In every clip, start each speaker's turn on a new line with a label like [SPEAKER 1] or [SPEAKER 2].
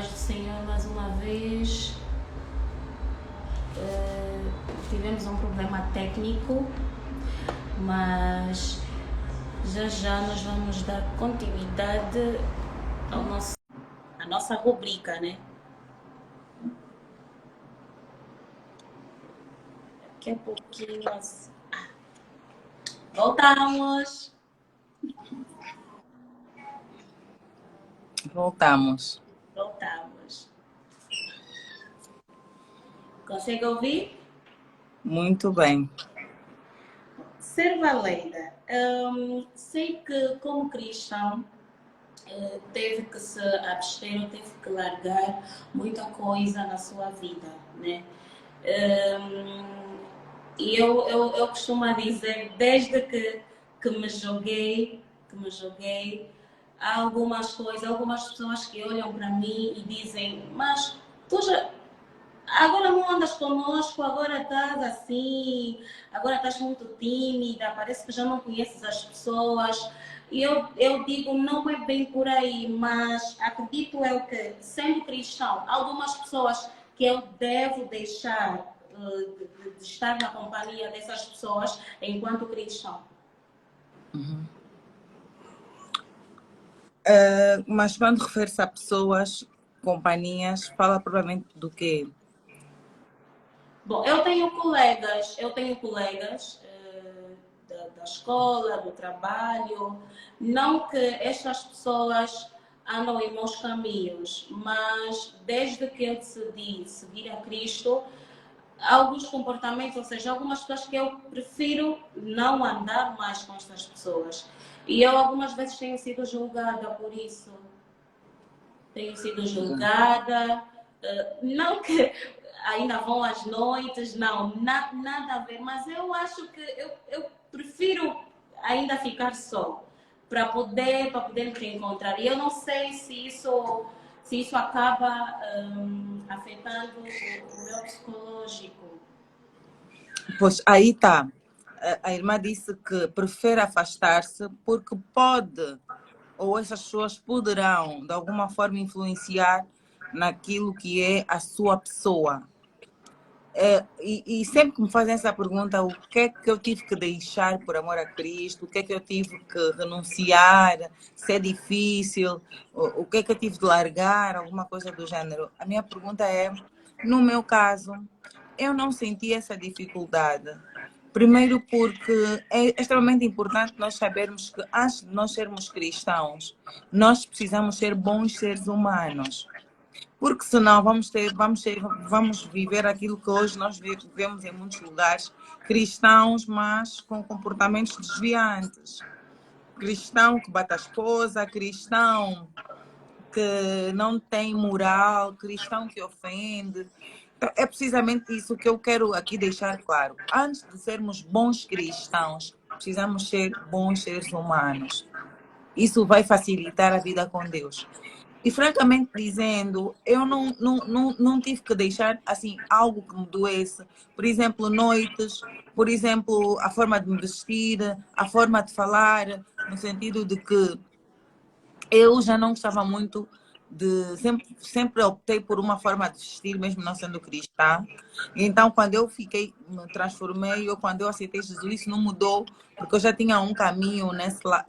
[SPEAKER 1] paz do Senhor mais uma vez. Tivemos um problema técnico, mas já já nós vamos dar continuidade à nossa rubrica, né? Daqui a pouquinho nós... Voltamos!
[SPEAKER 2] Voltamos.
[SPEAKER 1] Consegue ouvir?
[SPEAKER 2] Muito bem.
[SPEAKER 1] Serva Leida, sei que como cristão teve que se abster, teve que largar muita coisa na sua vida, né? E eu costumo dizer, desde que me joguei, há algumas coisas, algumas pessoas que olham para mim e dizem, mas tu já... Agora não andas conosco, agora estás assim, agora estás muito tímida, parece que já não conheces as pessoas. E eu digo, não é bem por aí, mas acredito eu que, sendo cristão, algumas pessoas que eu devo deixar de estar na companhia dessas pessoas enquanto cristão.
[SPEAKER 2] Mas quando refere-se a pessoas, companhias, fala provavelmente do quê?
[SPEAKER 1] Bom, eu tenho colegas da escola, do trabalho, não que estas pessoas andam em maus caminhos, mas desde que eu decidi seguir a Cristo, alguns comportamentos, ou seja, algumas pessoas que eu prefiro não andar mais com estas pessoas. E eu algumas vezes tenho sido julgada por isso. Tenho sido julgada, não que ainda vão às noites, não, nada a ver, mas eu acho que eu prefiro ainda ficar só, para poder me reencontrar. E eu não sei se isso acaba afetando o meu psicológico.
[SPEAKER 2] Pois aí está. A irmã disse que prefere afastar-se porque pode, ou essas pessoas poderão, de alguma forma, influenciar naquilo que é a sua pessoa. E sempre que me fazem essa pergunta, o que é que eu tive que deixar por amor a Cristo, o que é que eu tive que renunciar, se é difícil, o que é que eu tive de largar, alguma coisa do gênero. A minha pergunta é, no meu caso, eu não senti essa dificuldade. Primeiro porque é extremamente importante nós sabermos que antes de nós sermos cristãos, nós precisamos ser bons seres humanos. Porque senão vamos viver aquilo que hoje nós vivemos em muitos lugares, cristãos, mas com comportamentos desviantes. Cristão que bate a esposa, cristão que não tem moral, cristão que ofende. Então, é precisamente isso que eu quero aqui deixar claro. Antes de sermos bons cristãos, precisamos ser bons seres humanos. Isso vai facilitar a vida com Deus. E francamente dizendo, eu não tive que deixar assim algo que me doesse. Por exemplo, noites, por exemplo, a forma de me vestir, a forma de falar, no sentido de que eu já não gostava muito de... Sempre optei por uma forma de vestir, mesmo não sendo cristã. Então, quando eu me transformei, ou quando eu aceitei Jesus, isso não mudou, porque eu já tinha um caminho nesse lado,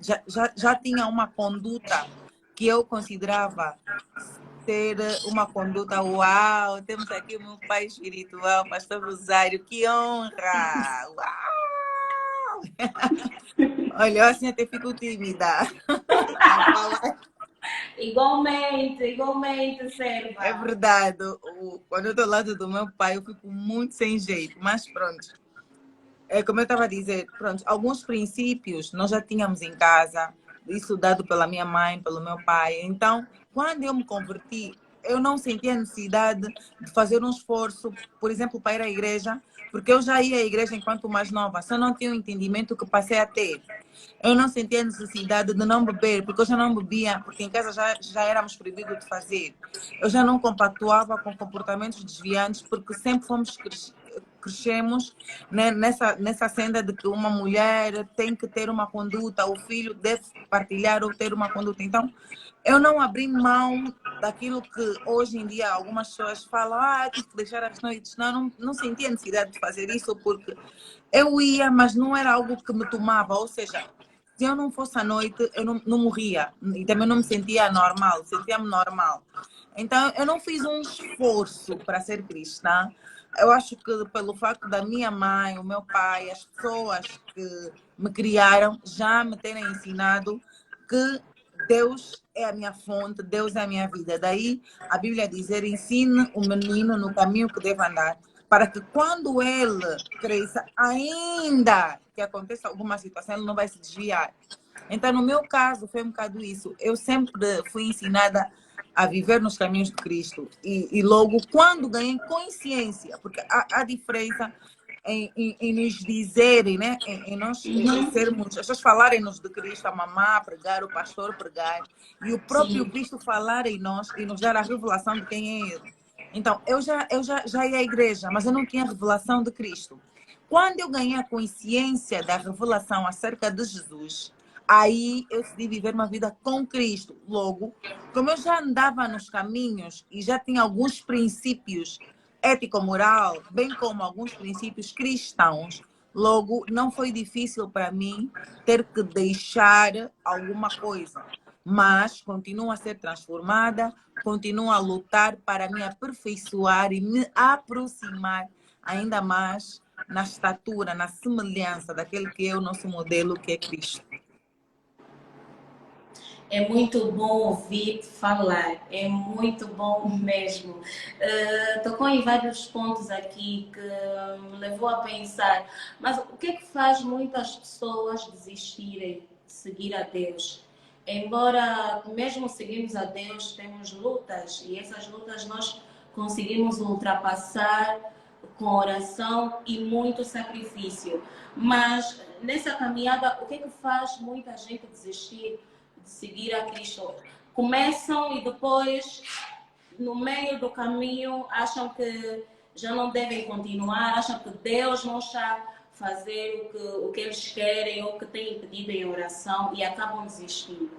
[SPEAKER 2] já tinha uma conduta que eu considerava ter uma conduta. Uau, temos aqui o meu pai espiritual, pastor Rosário, que honra! Uau! Olha, eu assim até fico tímida a falar.
[SPEAKER 1] Igualmente, Serva.
[SPEAKER 2] É verdade, quando eu estou ao lado do meu pai, eu fico muito sem jeito, mas pronto. É como eu estava a dizer, pronto, alguns princípios nós já tínhamos em casa, isso dado pela minha mãe, pelo meu pai. Então, quando eu me converti, eu não senti a necessidade de fazer um esforço, por exemplo, para ir à igreja, porque eu já ia à igreja enquanto mais nova, só não tinha o entendimento que passei a ter. Eu não sentia a necessidade de não beber, porque eu já não bebia, porque em casa já éramos proibidos de fazer. Eu já não compactuava com comportamentos desviantes, porque sempre crescemos, né, nessa senda de que uma mulher tem que ter uma conduta, o filho deve partilhar ou ter uma conduta. Então, eu não abri mão daquilo que hoje em dia algumas pessoas falam, tive que deixar as noites. Não sentia necessidade de fazer isso, porque eu ia, mas não era algo que me tomava. Ou seja, se eu não fosse à noite, eu não morria. E também não me sentia normal, sentia-me normal. Então, eu não fiz um esforço para ser cristã. Eu acho que pelo facto da minha mãe, o meu pai, as pessoas que me criaram já me terem ensinado que Deus é a minha fonte, Deus é a minha vida. Daí a Bíblia dizer, ensine o menino no caminho que deve andar, para que quando ele cresça, ainda que aconteça alguma situação, ele não vai se desviar. Então, no meu caso, foi um bocado isso. Eu sempre fui ensinada a viver nos caminhos de Cristo. E logo, quando ganhei consciência, porque há diferença em nos dizerem, né? em nós sermos, as pessoas falarem-nos de Cristo, a mamá pregar, o pastor pregar, e o próprio
[SPEAKER 1] Sim.
[SPEAKER 2] Cristo falar em nós e nos dar a revelação de quem é Ele. Então, eu já ia à igreja, mas eu não tinha a revelação de Cristo. Quando eu ganhei a consciência da revelação acerca de Jesus, aí eu decidi viver uma vida com Cristo. Logo, como eu já andava nos caminhos e já tinha alguns princípios ético-moral, bem como alguns princípios cristãos, logo não foi difícil para mim ter que deixar alguma coisa. Mas continuo a ser transformada, continuo a lutar para me aperfeiçoar e me aproximar ainda mais na estatura, na semelhança daquele que é o nosso modelo, que é Cristo.
[SPEAKER 1] É muito bom ouvir falar, é muito bom mesmo. Tocou em vários pontos aqui que me levou a pensar, mas o que é que faz muitas pessoas desistirem de seguir a Deus? Embora mesmo seguimos a Deus, temos lutas e essas lutas nós conseguimos ultrapassar com oração e muito sacrifício. Mas nessa caminhada, o que é que faz muita gente desistir de seguir a Cristo? Começam e depois, no meio do caminho, acham que já não devem continuar, acham que Deus não está a fazer o que eles querem ou o que têm pedido em oração e acabam desistindo.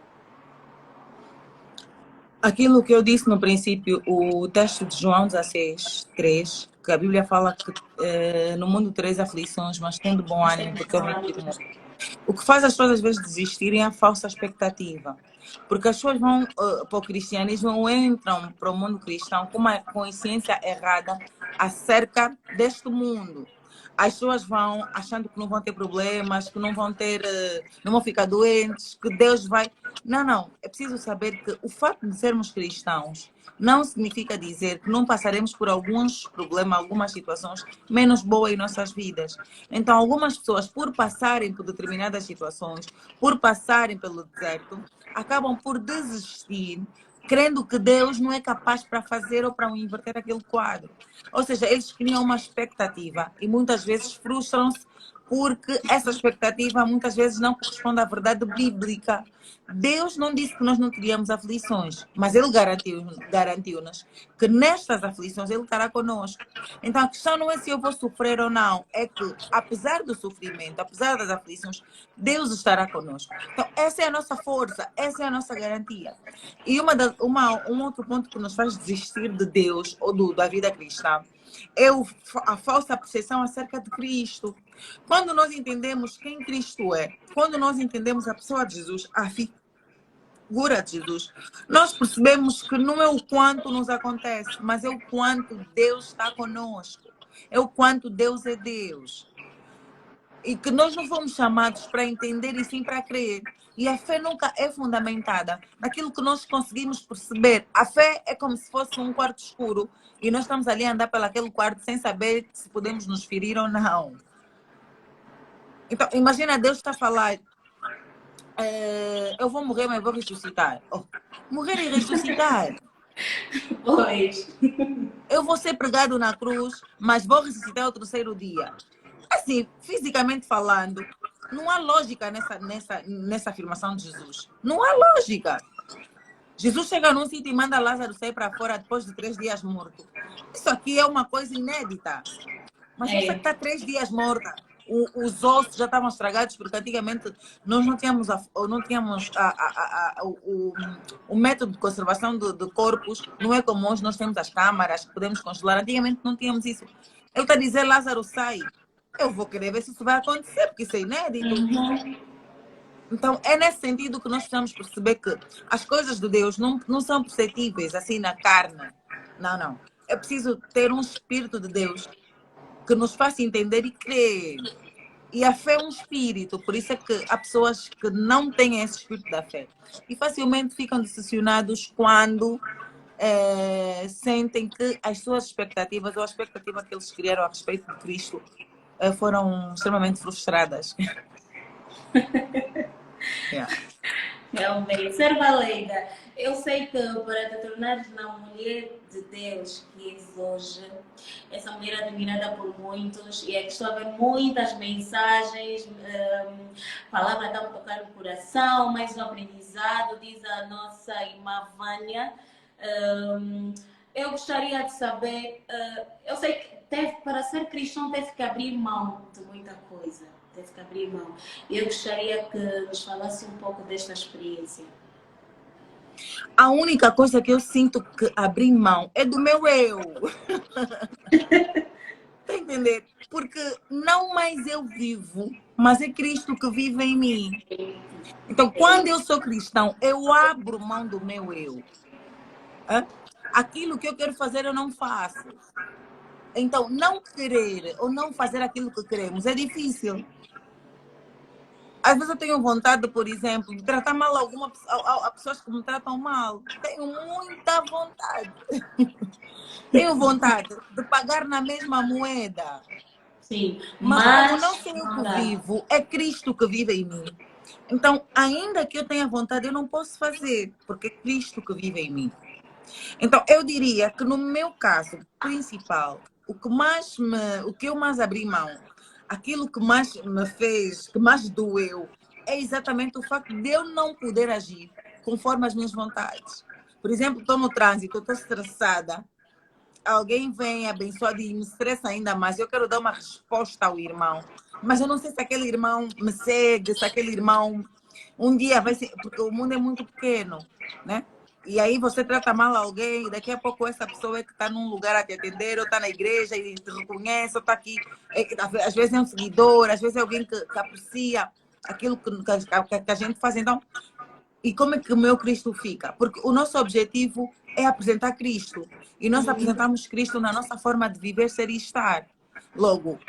[SPEAKER 2] Aquilo que eu disse no princípio, o texto de João 16:3, que a Bíblia fala que no mundo tereis aflições, mas tendo bom ânimo, porque eu venci o mundo. O que faz as pessoas às vezes desistirem é a falsa expectativa. Porque as pessoas vão para o cristianismo ou entram para o mundo cristão com uma consciência errada acerca deste mundo. As pessoas vão achando que não vão ter problemas, que não vão ter, não vão ficar doentes, que Deus vai. Não. É preciso saber que o fato de sermos cristãos não significa dizer que não passaremos por alguns problemas, algumas situações menos boas em nossas vidas. Então, algumas pessoas, por passarem por determinadas situações, por passarem pelo deserto, acabam por desistir, crendo que Deus não é capaz para fazer ou para inverter aquele quadro. Ou seja, eles criam uma expectativa e muitas vezes frustram-se porque essa expectativa muitas vezes não corresponde à verdade bíblica. Deus não disse que nós não teríamos aflições, mas Ele garantiu-nos que nestas aflições Ele estará conosco. Então a questão não é se eu vou sofrer ou não, é que apesar do sofrimento, apesar das aflições, Deus estará conosco. Então essa é a nossa força, essa é a nossa garantia. E um outro ponto que nos faz desistir de Deus ou da vida cristã é a falsa percepção acerca de Cristo. Quando nós entendemos quem Cristo é, quando nós entendemos a pessoa de Jesus, a figura de Jesus, nós percebemos que não é o quanto nos acontece, mas é o quanto Deus está conosco, é o quanto Deus é Deus. E que nós não fomos chamados para entender e sim para crer. E a fé nunca é fundamentada naquilo que nós conseguimos perceber. A fé é como se fosse um quarto escuro e nós estamos ali a andar pelaquele quarto sem saber se podemos nos ferir ou não. Então, imagina Deus está a falar, eu vou morrer, mas vou ressuscitar. Morrer e ressuscitar.
[SPEAKER 1] Pois.
[SPEAKER 2] Eu vou ser pregado na cruz, mas vou ressuscitar ao terceiro dia. Assim, fisicamente falando, não há lógica nessa afirmação de Jesus. Não há lógica. Jesus chega num sítio e manda Lázaro sair para fora depois de 3 dias morto. Isso aqui é uma coisa inédita. Mas você está 3 dias morta. os ossos já estavam estragados, porque antigamente nós não tínhamos, o método de conservação de corpos, não é como hoje nós temos as câmaras que podemos congelar. Antigamente não tínhamos isso. Eu estou a dizer, Lázaro sai. Eu vou querer ver se isso vai acontecer, porque isso é inédito. Então, é nesse sentido que nós precisamos perceber que as coisas de Deus não são perceptíveis assim na carne. Não, não. É preciso ter um Espírito de Deus que nos faça entender e crer. E a fé é um espírito, por isso é que há pessoas que não têm esse espírito da fé. E facilmente ficam decepcionados quando sentem que as suas expectativas ou a expectativa que eles criaram a respeito de Cristo foram extremamente frustradas. Yeah.
[SPEAKER 1] Realmente, serva leiga, eu sei que para te tornares na mulher de Deus que és hoje, essa mulher admirada por muitos, e é que estou a ver muitas mensagens, palavra está a tocar no coração, mais um aprendizado, diz a nossa irmã Vânia. Eu gostaria de saber, eu sei que para ser cristão teve que abrir mão de muita coisa. Teve que abrir mão. Eu gostaria que nos falasse um pouco desta experiência.
[SPEAKER 2] A única coisa que eu sinto que abrir mão é do meu eu. Está a entender? Porque não mais eu vivo, mas é Cristo que vive em mim. Então, quando eu sou cristão, eu abro mão do meu eu. Aquilo que eu quero fazer, eu não faço. Então, não querer ou não fazer aquilo que queremos é difícil. Às vezes eu tenho vontade, por exemplo, de tratar mal a pessoas que me tratam mal. Tenho muita vontade. Tenho vontade de pagar na mesma moeda.
[SPEAKER 1] Sim,
[SPEAKER 2] mas como não sou eu que vivo, é Cristo que vive em mim. Então, ainda que eu tenha vontade, eu não posso fazer, porque é Cristo que vive em mim. Então, eu diria que no meu caso principal, o que eu mais abri mão, aquilo que mais me fez, que mais doeu, é exatamente o facto de eu não poder agir conforme as minhas vontades. Por exemplo, estou no trânsito, estou estressada, alguém vem abençoado e me estressa ainda mais, eu quero dar uma resposta ao irmão, mas eu não sei se aquele irmão me segue, se aquele irmão um dia vai ser, porque o mundo é muito pequeno, né? E aí você trata mal alguém, daqui a pouco essa pessoa é que está num lugar a te atender, ou está na igreja e te reconhece, ou está aqui, às vezes é um seguidor, às vezes é alguém que aprecia aquilo que a gente faz. Então, e como é que o meu Cristo fica? Porque o nosso objetivo é apresentar Cristo. E nós apresentamos Cristo na nossa forma de viver, ser e estar. Logo,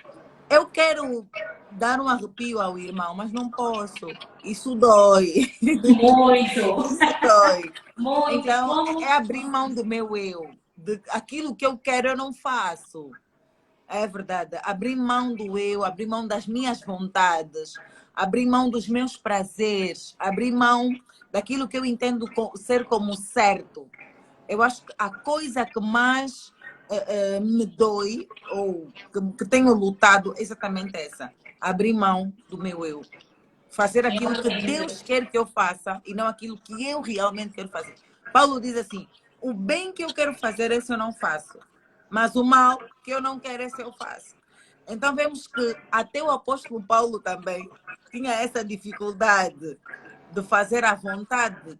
[SPEAKER 2] eu quero dar um arrepio ao irmão, mas não posso. Isso dói.
[SPEAKER 1] Muito.
[SPEAKER 2] Isso dói.
[SPEAKER 1] Muito.
[SPEAKER 2] Então, é abrir mão do meu eu. Aquilo que eu quero, eu não faço. É verdade. Abrir mão do eu, abrir mão das minhas vontades, abrir mão dos meus prazeres, abrir mão daquilo que eu entendo ser como certo. Eu acho que a coisa que mais me dói, ou que tenho lutado, é exatamente essa. Abrir mão do meu eu. Fazer aquilo que Deus quer que eu faça e não aquilo que eu realmente quero fazer. Paulo diz assim, o bem que eu quero fazer, esse eu não faço. Mas o mal que eu não quero, esse eu faço. Então vemos que até o apóstolo Paulo também tinha essa dificuldade de fazer a vontade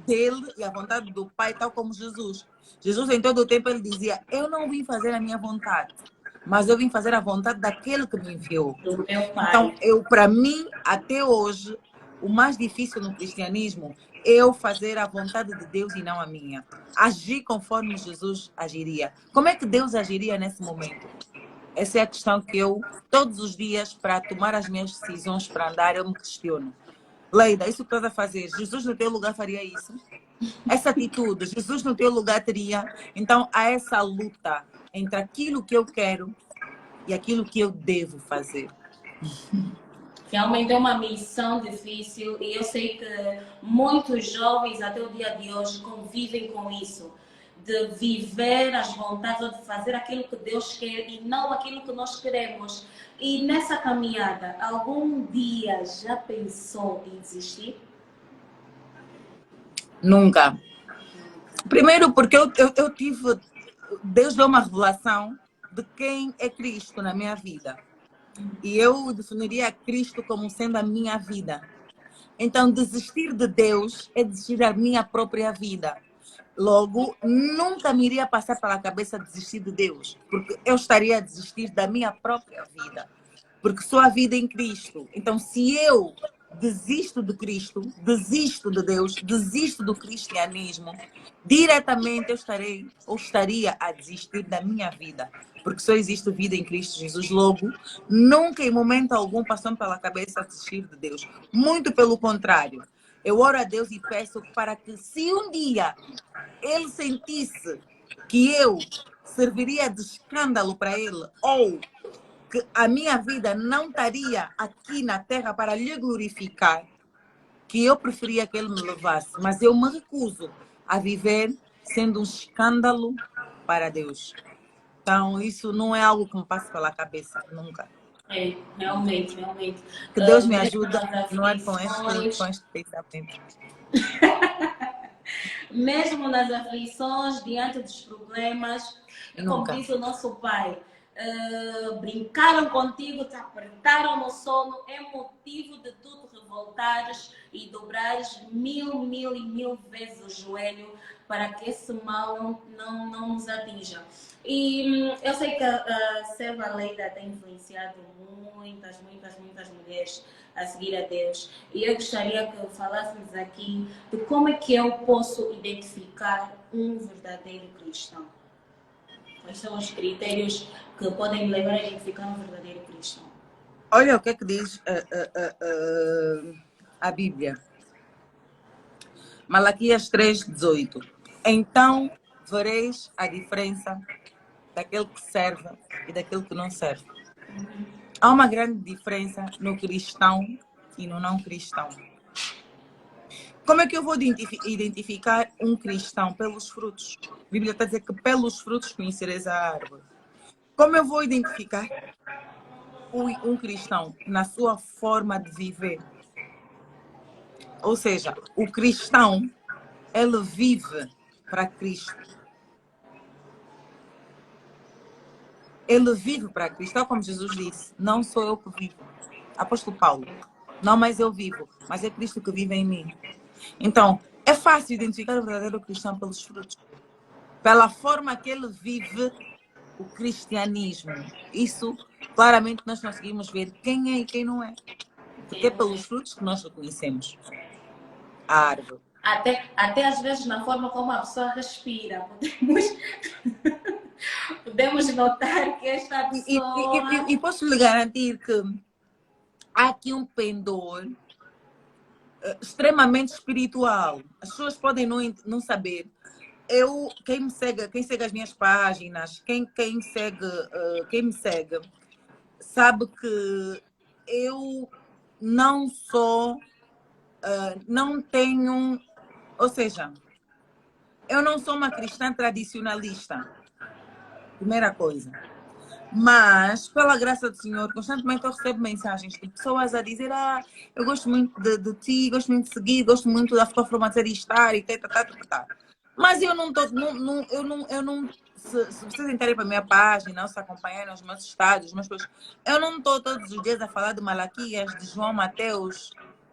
[SPEAKER 2] dele e a vontade do Pai, tal como Jesus. Jesus, em todo o tempo, ele dizia, eu não vim fazer a minha vontade, mas eu vim fazer a vontade daquele que me enviou.
[SPEAKER 1] Do meu Pai.
[SPEAKER 2] Então, para mim, até hoje, o mais difícil no cristianismo é eu fazer a vontade de Deus e não a minha. Agir conforme Jesus agiria. Como é que Deus agiria nesse momento? Essa é a questão que eu, todos os dias, para tomar as minhas decisões, para andar, eu me questiono. Leida, isso que estás a fazer, Jesus no teu lugar faria isso? Essa atitude, Jesus no teu lugar teria? Então, há essa luta entre aquilo que eu quero e aquilo que eu devo fazer.
[SPEAKER 1] Realmente é uma missão difícil e eu sei que muitos jovens até o dia de hoje convivem com isso, de viver as vontades ou de fazer aquilo que Deus quer e não aquilo que nós queremos. E nessa caminhada, algum dia já pensou em desistir?
[SPEAKER 2] Nunca. Primeiro porque eu tive, Deus deu uma revelação de quem é Cristo na minha vida. E eu definiria Cristo como sendo a minha vida. Então, desistir de Deus é desistir da minha própria vida. Logo, nunca me iria passar pela cabeça desistir de Deus, porque eu estaria a desistir da minha própria vida, porque sou a vida em Cristo. Então, se eu desisto de Cristo, desisto de Deus, desisto do cristianismo, diretamente eu estarei ou estaria a desistir da minha vida, porque só existe vida em Cristo Jesus. Logo, nunca em momento algum passou pela cabeça desistir de Deus. Muito pelo contrário. Eu oro a Deus e peço para que, se um dia ele sentisse que eu serviria de escândalo para ele, ou que a minha vida não estaria aqui na terra para lhe glorificar, que eu preferia que ele me levasse, mas eu me recuso a viver sendo um escândalo para Deus. Então, isso não é algo que me passe pela cabeça, nunca.
[SPEAKER 1] É, realmente, realmente.
[SPEAKER 2] Que Deus me
[SPEAKER 1] Mesmo
[SPEAKER 2] ajude
[SPEAKER 1] nas
[SPEAKER 2] a continuar com
[SPEAKER 1] aflições,
[SPEAKER 2] este pensamento.
[SPEAKER 1] mesmo nas aflições, diante dos problemas, é como
[SPEAKER 2] Nunca.
[SPEAKER 1] diz o nosso pai, brincaram contigo, te apertaram no sono, é motivo de tu te revoltares e dobrares mil vezes o joelho para que esse mal não nos atinja. E eu sei que a serva Leida tem influenciado muitas mulheres a seguir a Deus. E eu gostaria que falássemos aqui de como é que eu posso identificar um verdadeiro cristão. Quais são os critérios que podem me levar a identificar um verdadeiro cristão?
[SPEAKER 2] Olha o que é que diz a Bíblia. Malaquias 3:18. Então vereis a diferença daquele que serve e daquele que não serve. Há uma grande diferença no cristão e no não cristão. Como é que eu vou identificar um cristão? Pelos frutos. A Bíblia está a dizer que pelos frutos conhecereis a árvore. Como eu vou identificar um cristão? Na sua forma de viver. Ou seja, o cristão, ele vive para Cristo. Ele vive para Cristo, tal como Jesus disse, não sou eu que vivo. Apóstolo Paulo, não mais eu vivo, mas é Cristo que vive em mim. Então, é fácil identificar o verdadeiro cristão pelos frutos. Pela forma que ele vive o cristianismo. Isso, claramente, nós conseguimos ver quem é e quem não é. Porque é pelos frutos que nós reconhecemos a árvore.
[SPEAKER 1] Até às vezes na forma como a pessoa respira. Podemos notar que esta pessoa...
[SPEAKER 2] E posso lhe garantir que há aqui um pendor extremamente espiritual. As pessoas podem não saber. Quem segue as minhas páginas, quem me segue, sabe que eu não sou, não tenho, ou seja, eu não sou uma cristã tradicionalista, primeira coisa. Mas, pela graça do Senhor, constantemente eu recebo mensagens de pessoas a dizer: eu gosto muito de ti, gosto muito de seguir, gosto muito da tua forma de ser e estar, e tá. Mas eu não estou, se vocês entrarem para a minha página, ou se acompanharem os meus estados, as minhas coisas, eu não estou todos os dias a falar de Malaquias, de João, Mateus,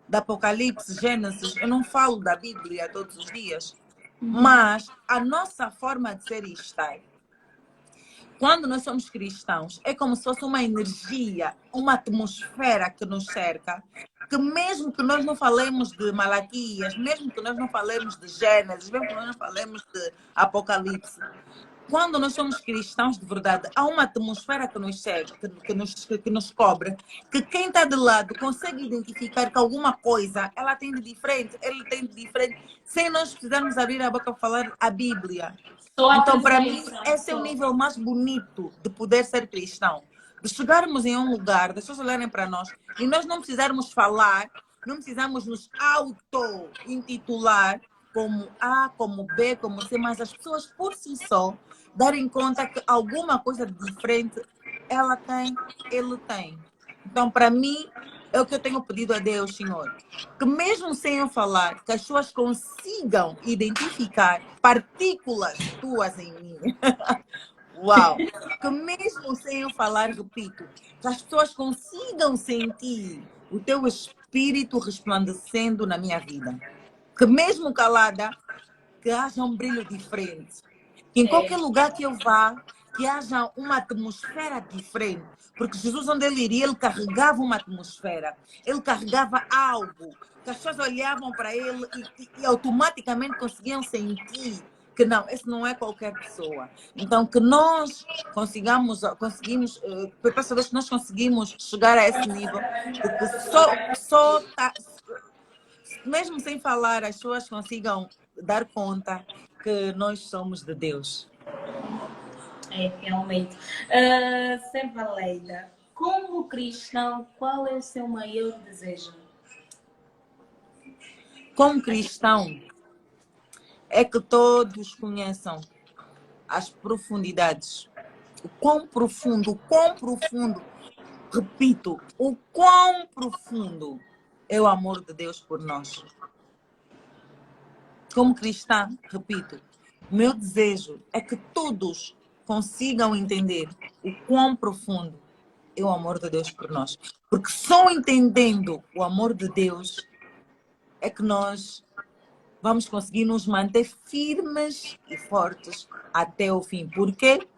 [SPEAKER 2] de Apocalipse, Gênesis, eu não falo da Bíblia todos os dias. Mas a nossa forma de ser e estar, quando nós somos cristãos, é como se fosse uma energia, uma atmosfera que nos cerca, que mesmo que nós não falemos de Malaquias, mesmo que nós não falemos de Gênesis, mesmo que nós não falemos de Apocalipse, quando nós somos cristãos de verdade, há uma atmosfera que nos cerca, que nos cobre, que quem está de lado consegue identificar que alguma coisa ela tem de diferente, ele tem de diferente, sem nós precisarmos abrir a boca para falar a Bíblia. Então, para mim, esse é o nível mais bonito de poder ser cristão. De chegarmos em um lugar, das pessoas olharem para nós e nós não precisarmos falar, não precisamos nos auto-intitular como A, como B, como C, mas as pessoas por si só darem conta que alguma coisa de diferente ela tem, ele tem. Então, para mim, é o que eu tenho pedido a Deus, Senhor, que mesmo sem eu falar, que as pessoas consigam identificar partículas tuas em mim. Uau! Que mesmo sem eu falar, repito, que as pessoas consigam sentir o teu espírito resplandecendo na minha vida. Que mesmo calada, que haja um brilho diferente. Que em qualquer lugar que eu vá, que haja uma atmosfera diferente. Porque Jesus, onde ele iria, ele carregava uma atmosfera. Ele carregava algo. Que as pessoas olhavam para ele e automaticamente conseguiam sentir que não, esse não é qualquer pessoa. Então, que nós conseguimos, peço a Deus que nós conseguimos chegar a esse nível de que mesmo sem falar, as pessoas consigam dar conta que nós somos de Deus.
[SPEAKER 1] É, realmente. Serva Leila, como cristão, qual é o seu maior desejo?
[SPEAKER 2] Como cristão, é que todos conheçam as profundidades. O quão profundo, repito, o quão profundo é o amor de Deus por nós. Como cristã, repito, meu desejo é que todos consigam entender o quão profundo é o amor de Deus por nós. Porque só entendendo o amor de Deus é que nós vamos conseguir nos manter firmes e fortes até o fim. Porque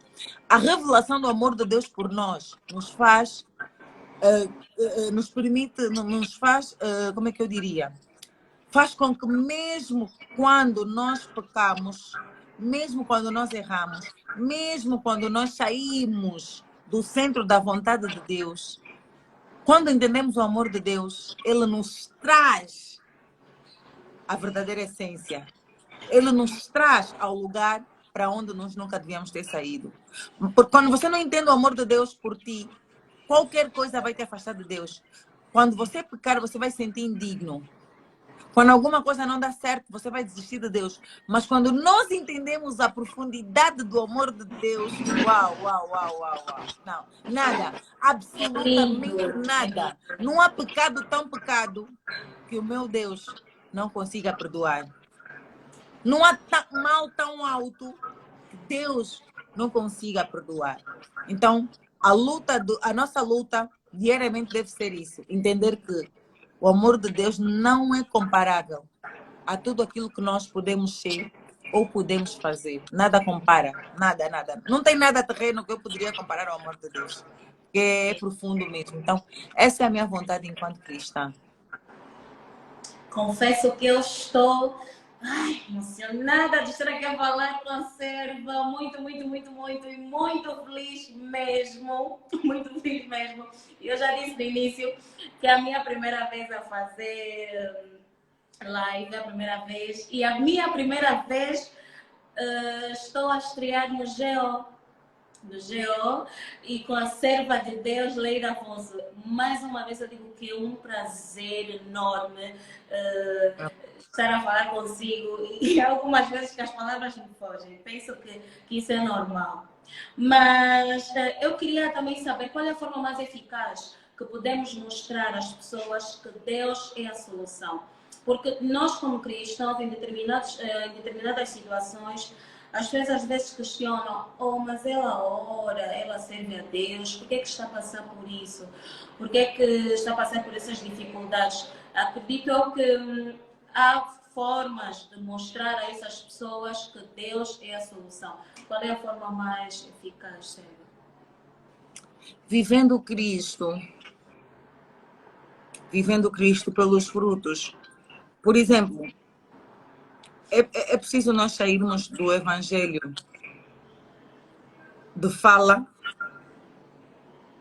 [SPEAKER 2] a revelação do amor de Deus por nós nos faz, como é que eu diria? Faz com que mesmo quando nós pecamos, mesmo quando nós erramos, mesmo quando nós saímos do centro da vontade de Deus, quando entendemos o amor de Deus, ele nos traz a verdadeira essência. Ele nos traz ao lugar para onde nós nunca devíamos ter saído. Porque quando você não entende o amor de Deus por ti, qualquer coisa vai te afastar de Deus. Quando você pecar, você vai se sentir indigno. Quando alguma coisa não dá certo, você vai desistir de Deus. Mas quando nós entendemos a profundidade do amor de Deus, uau. Não, nada, absolutamente nada. Não há pecado tão pecado que o meu Deus não consiga perdoar. Não há mal tão alto que Deus não consiga perdoar. Então, a nossa luta diariamente deve ser isso. Entender que o amor de Deus não é comparável a tudo aquilo que nós podemos ser ou podemos fazer. Nada compara, nada. Não tem nada terreno que eu poderia comparar ao amor de Deus, que é profundo mesmo. Então, essa é a minha vontade enquanto cristã.
[SPEAKER 1] Confesso que eu estou emocionada de estar aqui a falar com a Serva. Muito e muito feliz mesmo. Muito feliz mesmo. Eu já disse no início que é a minha primeira vez a fazer live, a primeira vez. E a minha primeira vez estou a estrear no GO e com a serva de Deus, Leila Afonso. Mais uma vez eu digo que é um prazer enorme estar a falar consigo e algumas vezes que as palavras me fogem. Penso que isso é normal. Mas eu queria também saber qual é a forma mais eficaz que podemos mostrar às pessoas que Deus é a solução. Porque nós, como cristãos, em determinadas situações, as pessoas às vezes questionam, mas ela ora, ela serve a Deus, por que está a passar por isso? Por que está a passar por essas dificuldades? Acredito eu que há formas de mostrar a essas pessoas que Deus é a solução. Qual é a forma mais eficaz, Sérgio?
[SPEAKER 2] Vivendo Cristo pelos frutos. Por exemplo, é preciso nós sairmos do evangelho de fala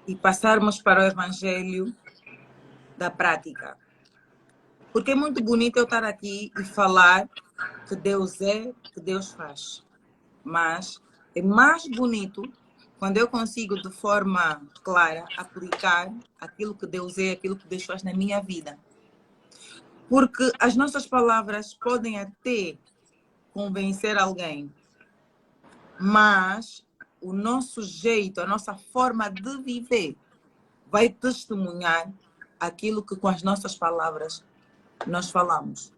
[SPEAKER 2] e passarmos para o evangelho da prática. Porque é muito bonito eu estar aqui e falar que Deus é, que Deus faz. Mas é mais bonito quando eu consigo de forma clara aplicar aquilo que Deus é, aquilo que Deus faz na minha vida. Porque as nossas palavras podem até convencer alguém, mas o nosso jeito, a nossa forma de viver vai testemunhar aquilo que com as nossas palavras nós falamos.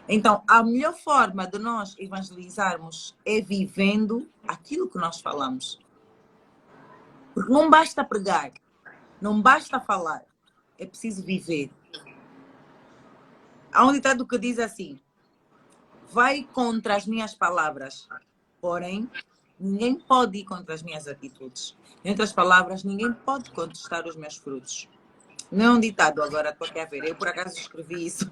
[SPEAKER 2] Então, a melhor forma de nós evangelizarmos é vivendo aquilo que nós falamos. Porque não basta pregar, Não basta falar, é preciso viver. Há um ditado que diz assim: vai contra as minhas palavras, porém, ninguém pode ir contra as minhas atitudes. Em outras palavras, ninguém pode contestar os meus frutos. Não é um ditado, agora estou aqui a ver. Eu, por acaso, escrevi isso.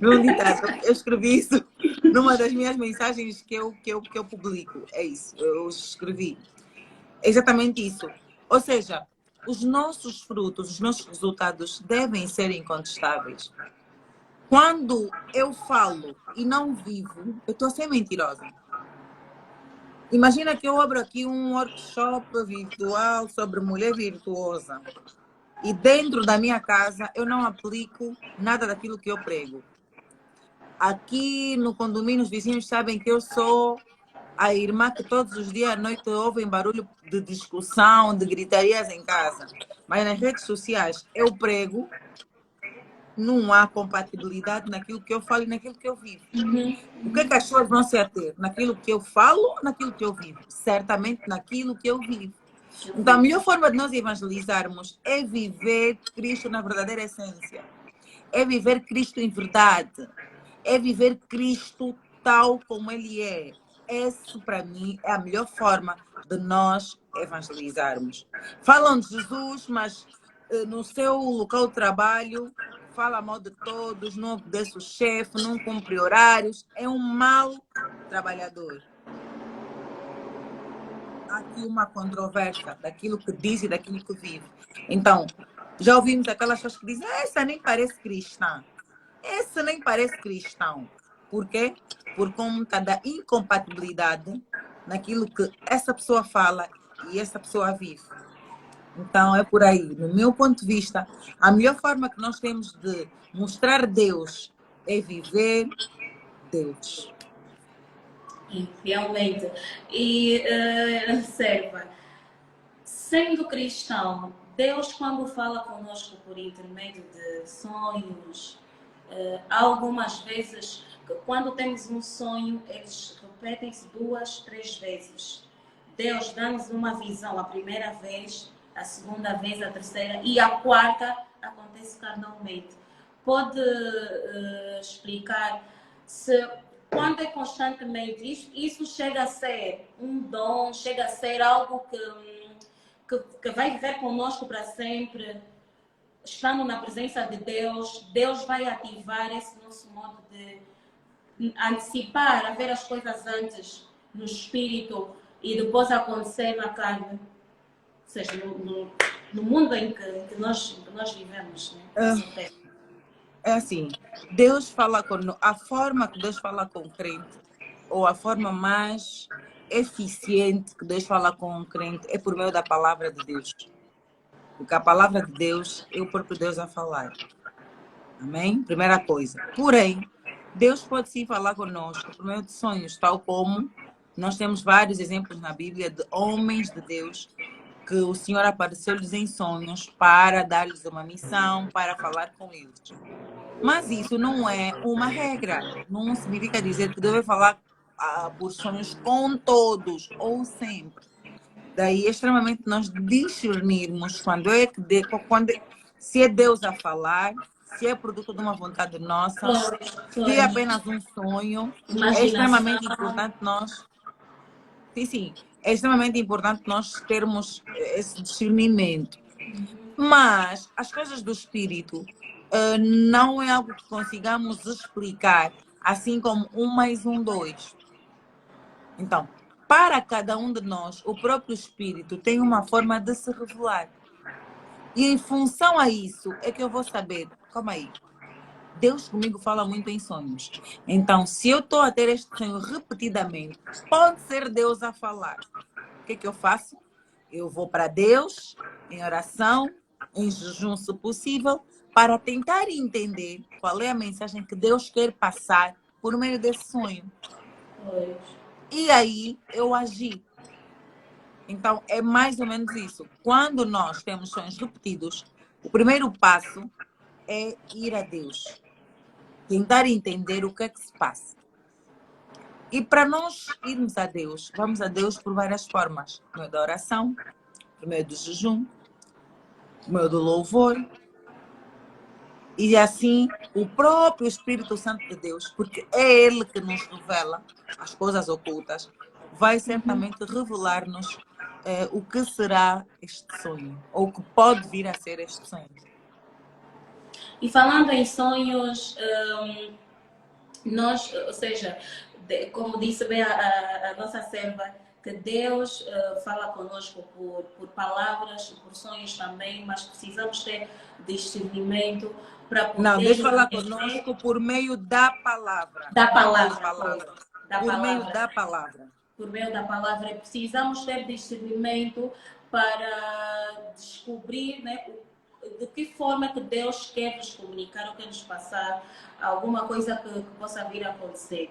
[SPEAKER 2] Não é um ditado, eu escrevi isso numa das minhas mensagens que eu publico. É isso, eu escrevi. É exatamente isso. Ou seja, os nossos frutos, os nossos resultados devem ser incontestáveis. Quando eu falo e não vivo, eu estou a ser mentirosa. Imagina que eu abro aqui um workshop virtual sobre mulher virtuosa. E dentro da minha casa eu não aplico nada daquilo que eu prego. Aqui no condomínio os vizinhos sabem que eu sou a irmã que todos os dias à noite ouvem barulho de discussão, de gritarias em casa. Mas nas redes sociais eu prego, não há compatibilidade naquilo que eu falo e naquilo que eu vivo. O que é que as pessoas vão se ater? Naquilo que eu falo ou naquilo que eu vivo? Certamente naquilo que eu vivo. Então, a melhor forma de nós evangelizarmos é viver Cristo na verdadeira essência. É viver Cristo em verdade. É viver Cristo tal como Ele é. Essa, para mim, é a melhor forma de nós evangelizarmos. Falam de Jesus, mas no seu local de trabalho fala mal de todos, não obedece o chefe, não cumpre horários. É um mau trabalhador. Há aqui uma controvérsia daquilo que diz e daquilo que vive. Então, já ouvimos aquelas pessoas que dizem: essa nem parece cristã. Esse nem parece cristão. Por quê? Por conta da incompatibilidade naquilo que essa pessoa fala e essa pessoa vive. Então, é por aí. No meu ponto de vista, a melhor forma que nós temos de mostrar Deus é viver Deus.
[SPEAKER 1] Realmente. E, Serva, sendo cristão, Deus, quando fala conosco por intermédio de sonhos, algumas vezes, quando temos um sonho, eles repetem-se 2, 3 vezes. Deus dá-nos uma visão a primeira vez, a segunda vez, a terceira e a quarta acontece carnalmente. Pode explicar se quando é constantemente isso chega a ser um dom, chega a ser algo que vai viver conosco para sempre, estando na presença de Deus, Deus vai ativar esse nosso modo de antecipar, a ver as coisas antes no espírito e depois acontecer na carne. Ou seja, no mundo em que nós vivemos. Né?
[SPEAKER 2] É assim, Deus fala conosco, a forma que Deus fala com o crente, ou a forma mais eficiente que Deus fala com o crente é por meio da palavra de Deus. Porque a palavra de Deus é o próprio Deus a falar. Amém? Primeira coisa. Porém, Deus pode sim falar conosco por meio de sonhos, tal como nós temos vários exemplos na Bíblia de homens de Deus que o Senhor apareceu-lhes em sonhos para dar-lhes uma missão, para falar com eles. Mas isso não é uma regra. Não significa dizer que deve falar por sonhos com todos ou sempre. Daí é extremamente nós discernirmos se é Deus a falar, se é produto de uma vontade nossa, se é apenas um sonho. É extremamente importante nós. Sim, é extremamente importante nós termos esse discernimento. Mas as coisas do espírito não é algo que consigamos explicar assim como 1 mais 1, 2. Então, para cada um de nós, o próprio espírito tem uma forma de se revelar. E em função a isso é que eu vou saber, calma aí, Deus comigo fala muito em sonhos. Então, se eu estou a ter este sonho repetidamente, pode ser Deus a falar. O que é que eu faço? Eu vou para Deus, em oração, em jejum, se possível, para tentar entender qual é a mensagem que Deus quer passar por meio desse sonho. E aí eu agi. Então, é mais ou menos isso. Quando nós temos sonhos repetidos, o primeiro passo é ir a Deus. Tentar entender o que é que se passa. E para nós irmos a Deus, vamos a Deus por várias formas. Por meio da oração, por meio do jejum, o meu do louvor. E assim, o próprio Espírito Santo de Deus, porque é Ele que nos revela as coisas ocultas, vai certamente revelar-nos o que será este sonho, ou o que pode vir a ser este sonho.
[SPEAKER 1] E falando em sonhos, nós, ou seja, como disse bem a nossa serva, que Deus fala conosco por palavras, por sonhos também, mas precisamos ter discernimento para
[SPEAKER 2] Não,
[SPEAKER 1] poder
[SPEAKER 2] Deus fala
[SPEAKER 1] entender
[SPEAKER 2] conosco por meio da palavra.
[SPEAKER 1] da
[SPEAKER 2] Não
[SPEAKER 1] palavra,
[SPEAKER 2] das palavras.
[SPEAKER 1] da
[SPEAKER 2] Por meio
[SPEAKER 1] palavra.
[SPEAKER 2] da palavra.
[SPEAKER 1] Por meio da palavra, e precisamos ter discernimento para descobrir, né, de que forma que Deus quer nos comunicar ou quer nos passar alguma coisa que possa vir a acontecer.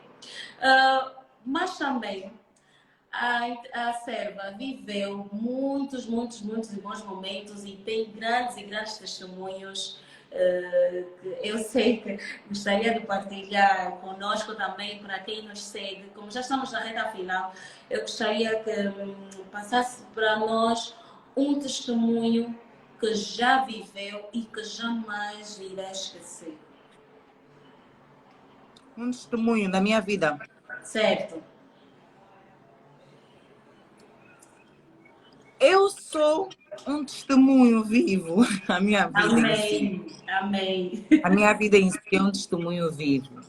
[SPEAKER 1] Mas também a serva viveu muitos e bons momentos e tem grandes e grandes testemunhos que eu sei que gostaria de partilhar conosco também, para quem nos segue. Como já estamos na reta final, eu gostaria que passasse para nós um testemunho que já viveu e que jamais irá esquecer.
[SPEAKER 2] Um testemunho da minha vida.
[SPEAKER 1] Certo?
[SPEAKER 2] Eu sou um testemunho vivo. A minha vida em si.
[SPEAKER 1] Amém.
[SPEAKER 2] A minha vida em si é um testemunho vivo.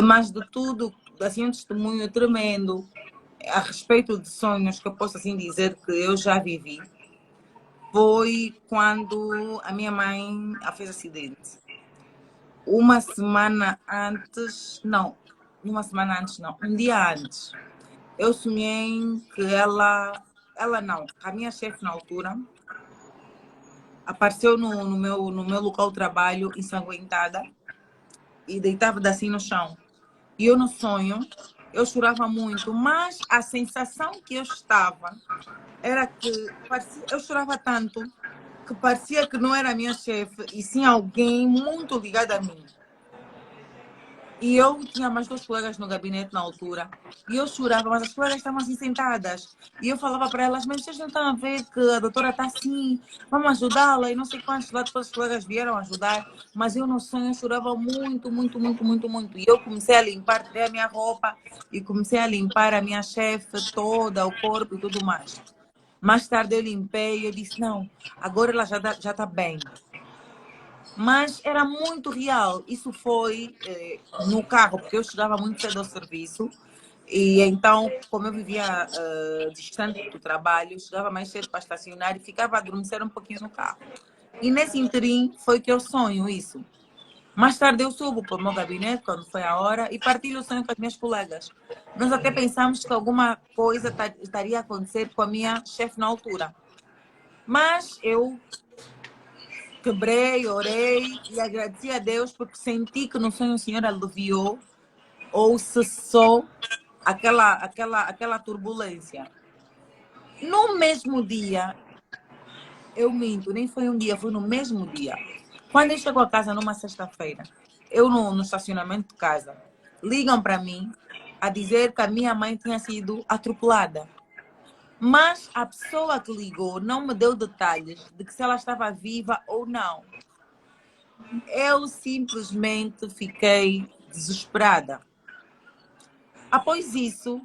[SPEAKER 2] Mas de tudo, assim, um testemunho tremendo a respeito de sonhos que eu posso assim dizer que eu já vivi. Foi quando a minha mãe fez acidente. Uma semana antes, não, um dia antes, eu sonhei que a minha chefe na altura, apareceu no meu local de trabalho ensanguentada e deitava assim no chão. E eu no sonho, eu chorava muito, mas a sensação que eu estava era que eu chorava tanto que parecia que não era a minha chefe e sim alguém muito ligado a mim. E eu tinha mais 2 colegas no gabinete na altura. E eu chorava, mas as colegas estavam assim sentadas. E eu falava para elas, mas vocês não estão a ver que a doutora está assim, vamos ajudá-la. E não sei quantos lá depois as colegas vieram ajudar. Mas eu no sonho chorava muito. E eu comecei a limpar, tirei a minha roupa e comecei a limpar a minha chefe toda, o corpo e tudo mais. Mais tarde eu limpei e eu disse, não, agora ela já tá bem. Mas era muito real. Isso foi no carro, porque eu chegava muito cedo ao serviço. E então, como eu vivia distante do trabalho, eu chegava mais cedo para estacionar e ficava a adormecer um pouquinho no carro. E nesse interim foi que eu sonho isso. Mais tarde eu subo para o meu gabinete, quando foi a hora, e partilho o sonho com as minhas colegas. Nós até pensamos que alguma coisa estaria a acontecer com a minha chefe na altura. Mas eu quebrei, orei e agradeci a Deus porque senti que no sonho o Senhor aliviou ou cessou aquela turbulência. No mesmo dia, eu minto, nem foi um dia, foi no mesmo dia. Quando eu chego a casa numa sexta-feira, eu no estacionamento de casa, ligam para mim a dizer que a minha mãe tinha sido atropelada. Mas a pessoa que ligou não me deu detalhes de que se ela estava viva ou não. Eu simplesmente fiquei desesperada. Após isso,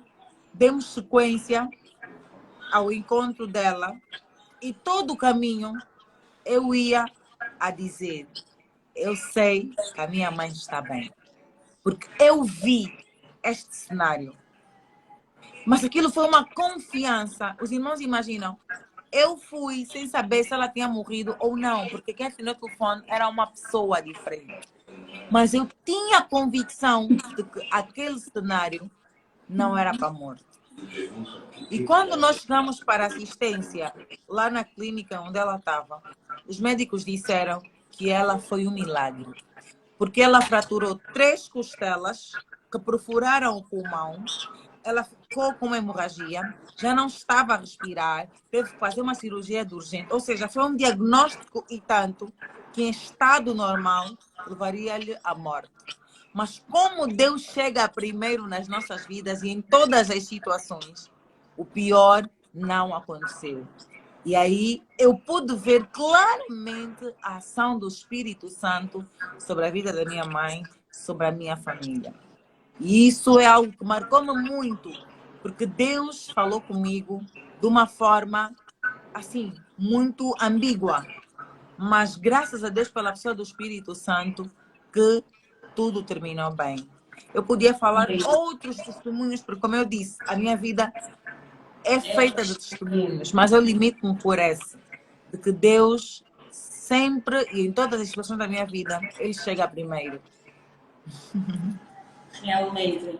[SPEAKER 2] demos sequência ao encontro dela e todo o caminho eu ia a dizer: eu sei que a minha mãe está bem, porque eu vi este cenário. Mas aquilo foi uma confiança. Os irmãos imaginam. Eu fui sem saber se ela tinha morrido ou não, porque quem atendeu o telefone era uma pessoa diferente. Mas eu tinha convicção de que aquele cenário não era para morte. E quando nós chegamos para a assistência, lá na clínica onde ela estava, os médicos disseram que ela foi um milagre. Porque ela fraturou 3 costelas que perfuraram o pulmão, ela ficou com uma hemorragia, já não estava a respirar, teve que fazer uma cirurgia de urgente. Ou seja, foi um diagnóstico e tanto que em estado normal levaria-lhe à morte. Mas como Deus chega primeiro nas nossas vidas e em todas as situações, o pior não aconteceu. E aí eu pude ver claramente a ação do Espírito Santo sobre a vida da minha mãe, sobre a minha família. E isso é algo que marcou-me muito, porque Deus falou comigo de uma forma, assim, muito ambígua. Mas graças a Deus pela pessoa do Espírito Santo que tudo terminou bem. Eu podia falar outros testemunhos, porque como eu disse, a minha vida é feita de testemunhos, mas eu limito-me por esse, de que Deus sempre e em todas as situações da minha vida, Ele chega primeiro.
[SPEAKER 1] Realmente.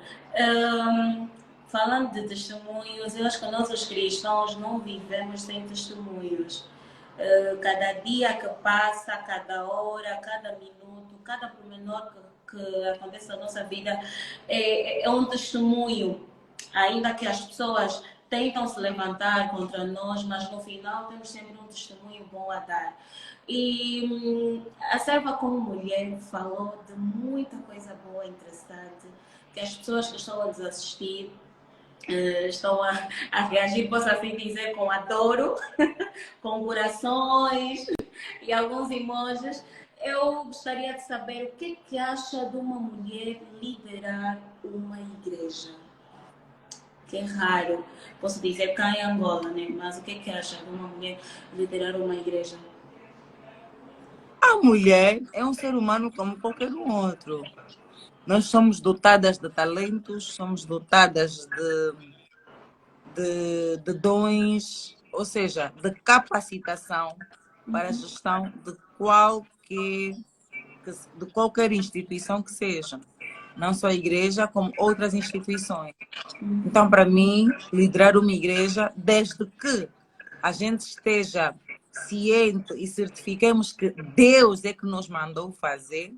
[SPEAKER 1] Falando de testemunhos, eu acho que nós os cristãos não vivemos sem testemunhos. Cada dia que passa, cada hora, cada minuto, cada pormenor que acontece na nossa vida é um testemunho. Ainda que as pessoas tentam se levantar contra nós, mas no final temos sempre um testemunho bom a dar. E a serva como mulher falou de muita coisa boa, interessante, que as pessoas que estão a nos assistir estão a reagir, posso assim dizer, com adoro, com corações e alguns emojis. Eu gostaria de saber o que é que acha de uma mulher liderar uma igreja. Que é raro, posso dizer cá em Angola, né? Mas o que é que acha de uma mulher liderar uma igreja?
[SPEAKER 2] A mulher é um ser humano como qualquer um outro. Nós somos dotadas de talentos, somos dotadas de dons, ou seja, de capacitação para a gestão de qualquer instituição que seja. Não só a igreja, como outras instituições. Então, para mim, liderar uma igreja, desde que a gente esteja ciente e certifiquemos que Deus é que nos mandou fazer,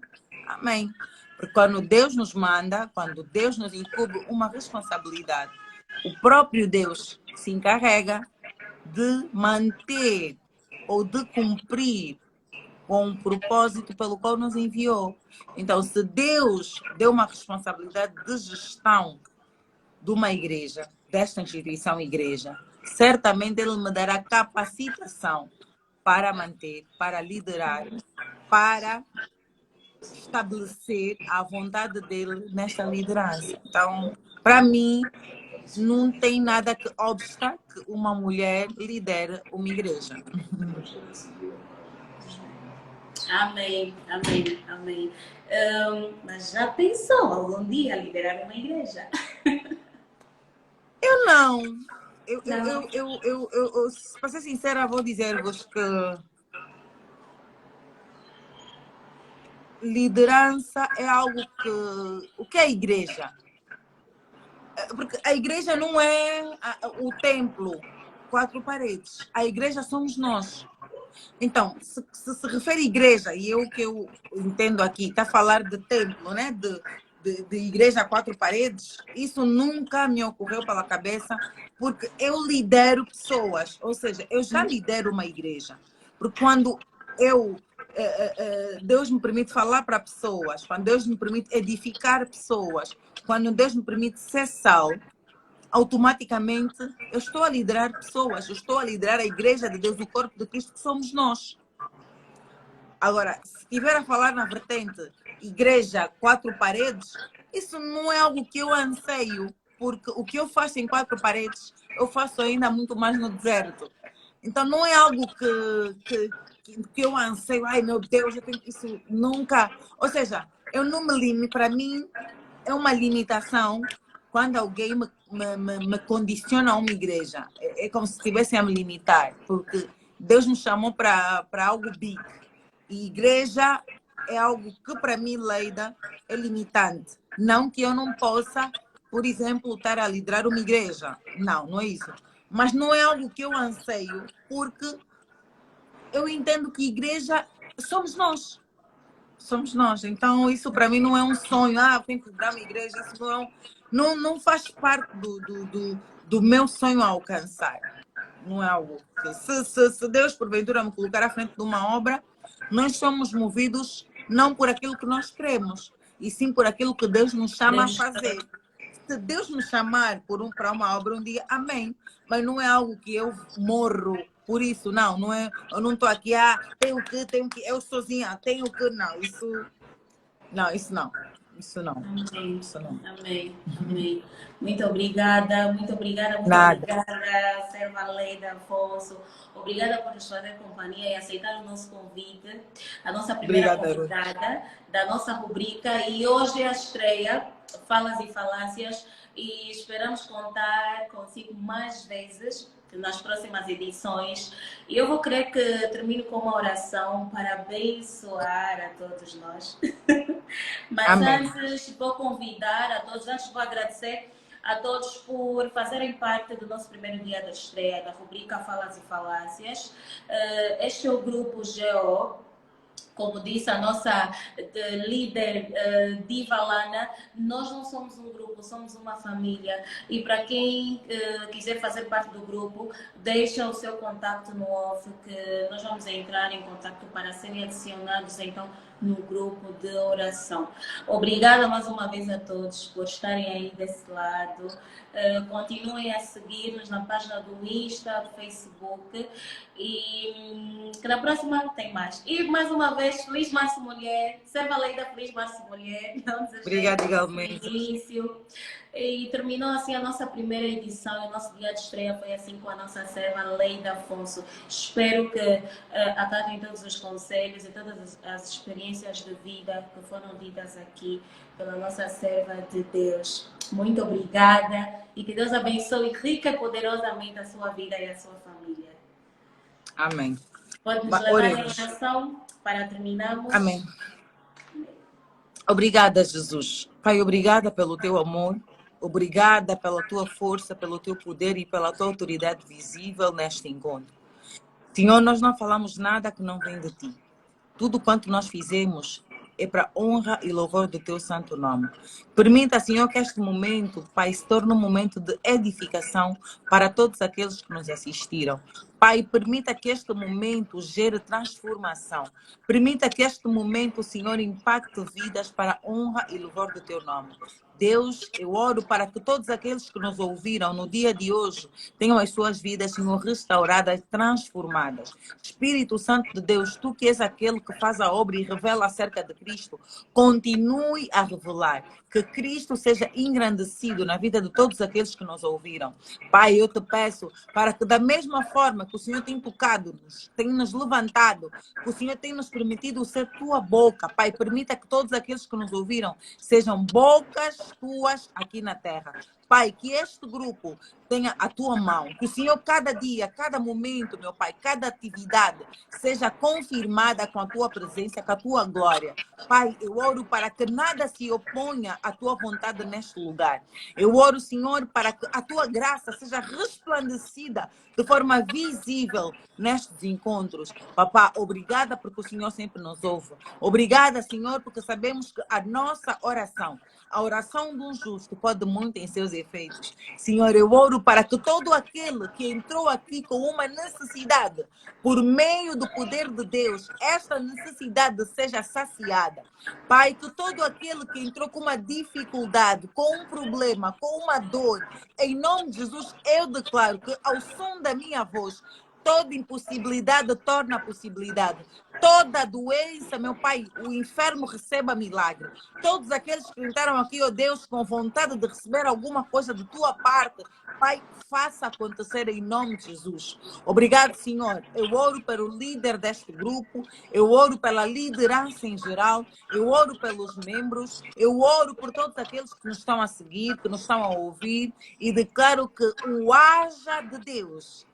[SPEAKER 2] amém. Porque quando Deus nos manda, quando Deus nos incumbe uma responsabilidade, o próprio Deus se encarrega de manter ou de cumprir com o propósito pelo qual nos enviou. Então, se Deus deu uma responsabilidade de gestão de uma igreja, desta instituição igreja, certamente Ele me dará capacitação para manter, para liderar, para estabelecer a vontade dele nesta liderança. Então, para mim, não tem nada que obstar que uma mulher lidere uma igreja.
[SPEAKER 1] Amém, amém, amém. Mas já pensou algum dia liderar uma igreja?
[SPEAKER 2] Eu não.
[SPEAKER 1] Não.
[SPEAKER 2] Para ser sincera, vou dizer-vos que liderança é algo que... O que é a igreja? Porque a igreja não é o templo, quatro paredes. A igreja somos nós. Então, se refere à igreja, e o que eu entendo aqui, está a falar de templo, né? De igreja a quatro paredes, isso nunca me ocorreu pela cabeça, porque eu lidero pessoas, ou seja, eu já lidero uma igreja. Porque quando Deus me permite falar para pessoas, quando Deus me permite edificar pessoas, quando Deus me permite ser sal, automaticamente eu estou a liderar pessoas, eu estou a liderar a igreja de Deus, o corpo de Cristo que somos nós. Agora, se estiver a falar na vertente igreja, quatro paredes, isso não é algo que eu anseio, porque o que eu faço em quatro paredes, eu faço ainda muito mais no deserto. Então não é algo que eu anseio, ai meu Deus, eu tenho isso nunca. Ou seja, eu não me limito, para mim é uma limitação quando alguém me condiciona a uma igreja. É como se estivessem a me limitar, porque Deus me chamou para algo big. E igreja é algo que para mim, Leida, é limitante. Não que eu não possa, por exemplo, estar a liderar uma igreja. Não, não é isso. Mas não é algo que eu anseio, porque eu entendo que igreja somos nós. Somos nós. Então, isso para mim não é um sonho. Ah, eu tenho que liderar uma igreja. Isso não faz parte do meu sonho a alcançar. Não é algo que... Se Deus, porventura, me colocar à frente de uma obra, nós somos movidos não por aquilo que nós queremos, e sim por aquilo que Deus nos chama a fazer. Se Deus me chamar para uma obra um dia, amém. Mas não é algo que eu morro Por isso, não é, eu não estou aqui, tenho que, eu sozinha, tenho que, não, isso não, isso não, isso não,
[SPEAKER 1] Amém,
[SPEAKER 2] isso não.
[SPEAKER 1] amém, amém. Muito obrigada, muito obrigada, muito
[SPEAKER 2] Nada.
[SPEAKER 1] obrigada, serva Leida Afonso. Obrigada por nos fazer companhia e aceitar o nosso convite, a nossa primeira
[SPEAKER 2] Obrigada, Ruth.
[SPEAKER 1] convidada da nossa rubrica. E hoje é a estreia, Falas e Falácias, e esperamos contar consigo mais vezes nas próximas edições. E eu vou querer que termine com uma oração para abençoar a todos nós. Mas
[SPEAKER 2] Amém.
[SPEAKER 1] antes vou convidar a todos, antes vou agradecer a todos por fazerem parte do nosso primeiro dia da estreia da rubrica Falas e Falácias. Este é o grupo GO. Como disse a nossa líder Diva Lana, nós não somos um grupo, somos uma família. E para quem quiser fazer parte do grupo, deixa o seu contato no off, que nós vamos entrar em contato para serem adicionados então no grupo de oração. Obrigada mais uma vez a todos por estarem aí desse lado. Continuem a seguir-nos na página do Insta, do Facebook e que na próxima tem mais. E mais uma vez, Feliz Março Mulher, serva Leida, Feliz Março Mulher, não desejei
[SPEAKER 2] Obrigada
[SPEAKER 1] no
[SPEAKER 2] igualmente.
[SPEAKER 1] início. E terminou assim a nossa primeira edição, e o nosso dia de estreia foi assim com a nossa serva Leida Afonso. Espero que acatem todos os conselhos e todas as experiências de vida que foram ditas aqui pela nossa serva de Deus. Muito obrigada e que Deus abençoe rica e poderosamente a sua vida e a sua família.
[SPEAKER 2] Amém.
[SPEAKER 1] Pode nos levar em
[SPEAKER 2] Oremos.
[SPEAKER 1] oração para terminarmos?
[SPEAKER 2] Amém. Obrigada, Jesus. Pai, obrigada pelo teu amor. Obrigada pela tua força, pelo teu poder e pela tua autoridade visível neste encontro. Senhor, nós não falamos nada que não vem de ti. Tudo quanto nós fizemos é para honra e louvor do teu santo nome. Permita, Senhor, que este momento, Pai, se torne um momento de edificação para todos aqueles que nos assistiram. Pai, permita que este momento gere transformação. Permita que este momento, Senhor, impacte vidas para a honra e louvor do teu nome. Deus, eu oro para que todos aqueles que nos ouviram no dia de hoje tenham as suas vidas, Senhor, restauradas, transformadas. Espírito Santo de Deus, tu que és aquele que faz a obra e revela acerca de Cristo, continue a revelar. Que Cristo seja engrandecido na vida de todos aqueles que nos ouviram. Pai, eu te peço para que da mesma forma que o Senhor tem tocado-nos, tem nos levantado, que o Senhor tem nos permitido ser tua boca, Pai, permita que todos aqueles que nos ouviram sejam bocas tuas aqui na terra. Pai, que este grupo tenha a tua mão, que o Senhor cada dia, cada momento, meu Pai, cada atividade seja confirmada com a tua presença, com a tua glória. Pai, eu oro para que nada se oponha à tua vontade neste lugar. Eu oro, Senhor, para que a tua graça seja resplandecida de forma visível nestes encontros. Papá, obrigada porque o Senhor sempre nos ouve. Obrigada, Senhor, porque sabemos que a nossa oração, a oração de um justo pode muito em seus efeitos. Senhor, eu oro para que todo aquele que entrou aqui com uma necessidade, por meio do poder de Deus, esta necessidade seja saciada. Pai, que todo aquele que entrou com uma dificuldade, com um problema, com uma dor, em nome de Jesus, eu declaro que ao som da minha voz, toda impossibilidade torna possibilidade. Toda doença, meu Pai, o enfermo receba milagre. Todos aqueles que entraram aqui, ó Deus, com vontade de receber alguma coisa de tua parte, Pai, faça acontecer em nome de Jesus. Obrigado, Senhor. Eu oro pelo líder deste grupo, eu oro pela liderança em geral, eu oro pelos membros, eu oro por todos aqueles que nos estão a seguir, que nos estão a ouvir, e declaro que o haja de Deus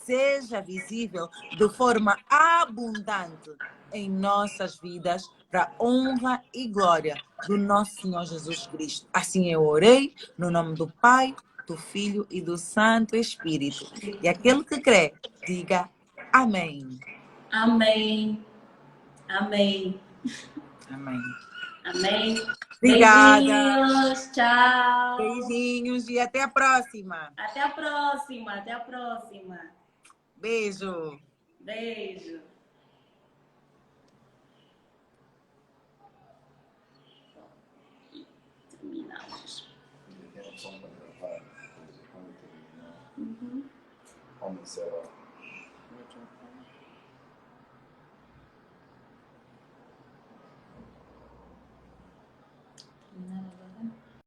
[SPEAKER 2] seja visível de forma abundante em nossas vidas, para a honra e glória do nosso Senhor Jesus Cristo. Assim eu orei, no nome do Pai, do Filho e do Santo Espírito. E aquele que crê, diga amém.
[SPEAKER 1] Amém. Amém.
[SPEAKER 2] Amém.
[SPEAKER 1] Amém.
[SPEAKER 2] Obrigada.
[SPEAKER 1] Beijinhos. Tchau.
[SPEAKER 2] Beijinhos e até a próxima.
[SPEAKER 1] Até a próxima. Até a próxima.
[SPEAKER 2] Beijo.
[SPEAKER 1] Beijo. Terminamos.
[SPEAKER 3] Tem a opção para gravar depois quando terminar. Como encerrar.
[SPEAKER 1] terminar agora.